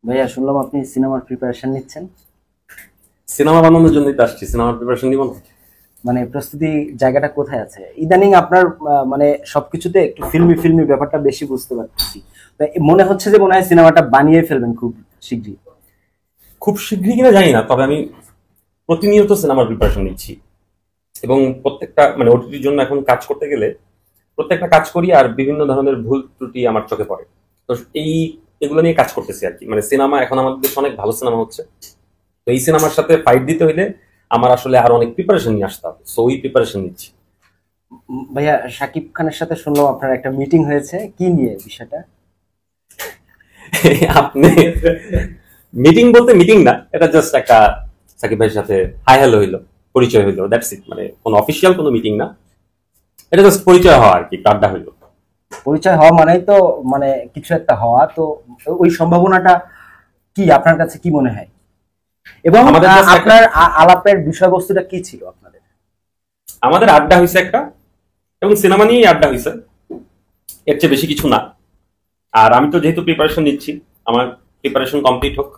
ভাইয়া শুনলাম আপনি সিনেমার প্রিপারেশন নিচ্ছেন। সিনেমা বানানোর জন্যই তো আসছি, সিনেমার প্রিপারেশন নিব না? মানে প্রস্তুতি জায়গাটা কোথায় আছে ইদানিং আপনার? মানে সবকিছুতে একটু ফিল্মি ফিল্মি ব্যাপারটা বেশি বুঝতে পারতেছি। তো মনে হচ্ছে যে মনে হয় সিনেমাটা বানিয়ে ফেলবেন খুব শিগগিরই। খুব শীঘ্রই কিনা জানি না, তবে আমি প্রতিনিয়ত সিনেমার প্রিপারেশন নিচ্ছি। এবং প্রত্যেকটা মানে ওটিটির জন্য এখন কাজ করতে গেলে প্রত্যেকটা কাজ করি, আর বিভিন্ন ধরনের ভুল ত্রুটি আমার চোখে পড়ে। তো এই এগুলো নিয়ে কাজ করতেছি আর কি। মানে সিনেমা এখন আমাদের দেশে অনেক ভালো সিনেমা হচ্ছে, তো এই সিনেমার সাথে ফাইট দিতে হইলে আমার আসলে আরো অনেক প্রিপারেশন নিয়ে আসতে হবে, সো ওই প্রিপারেশন নিচ্ছি। ভাইয়া শাকিব খানের সাথে শুনলাম আপনার একটা মিটিং হয়েছে, কি নিয়ে বিষয়টা? আপনি মিটিং বলতে মিটিং না, এটা জাস্ট একটা সাকিব ভাইয়ের সাথে হাই হ্যালো হইলো, পরিচয় হইলো, দ্যাটস ইট। মানে কোনো অফিসিয়াল কোনো মিটিং না, এটা জাস্ট পরিচয় হওয়া আর কি, আড্ডা হইলো। পরিচয় হওয়া মানেই তো মানে কিছু একটা হওয়া তো, ওই সম্ভাবনাটা কি আপনার কাছে কি মনে হয়? এবং আমাদের জাস্ট একটা, আপনার আলাপের বিষয়বস্তুটা কি ছিল আপনাদের? আমাদের আড্ডা হয়েছে একটা, এবং সিনেমা নিয়েই আড্ডা হয়েছে, এর চেয়ে বেশি কিছু না। আর আমি তো যেহেতু প্রিপারেশন নিচ্ছি, আমার প্রিপারেশন কমপ্লিট হোক,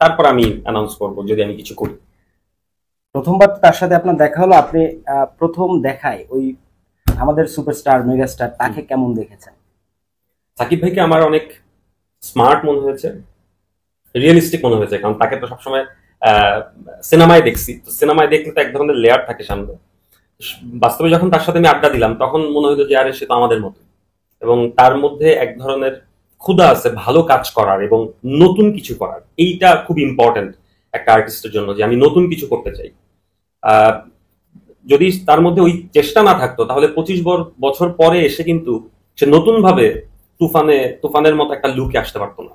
তারপর আমি অ্যানাউন্স করবো যদি আমি কিছু করি। প্রথমবার তো তার সাথে আপনার দেখা হলো, আপনি প্রথম দেখায় ওই আমাদের সুপারস্টার মেগাস্টার তাকে কেমন দেখেছেন? সাকিব ভাইকে আমার অনেক স্মার্ট মনে হয়েছে, রিয়েলিস্টিক মনে হয়েছে, কারণ তাকে তো সবসময় সিনেমায় দেখছি, তো সিনেমায় দেখলে তো এক ধরনের লেয়ার থাকে সামনে। বাস্তবে যখন তার সাথে আমি আড্ডা দিলাম, তখন মনে হলো যে আরে সে তো আমাদের মতো, এবং তার মধ্যে এক ধরনের ক্ষুধা আছে ভালো কাজ করার এবং নতুন কিছু করার। এইটা খুব ইম্পর্টেন্ট একটা আর্টিস্টের জন্য, যে আমি নতুন কিছু করতে চাই। আহ, যদি তার মধ্যে ওই চেষ্টা না থাকতো, তাহলে 25 বছর পরে এসে কিন্তু সে নতুন ভাবে তুফানের মতো একটা লুকে আসতে পারতো না।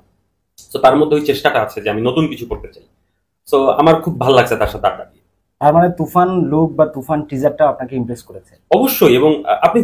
তো তার মধ্যে ওই চেষ্টাটা আছে যে আমি নতুন কিছু করতে চাই। তো আমার খুব ভালো লাগছে তার সাথে আড্ডা দিয়ে। তার মানে তুফান লুক বা তুফান টিজারটা আপনাকে ইমপ্রেস করেছে? অবশ্যই। এবং আপনি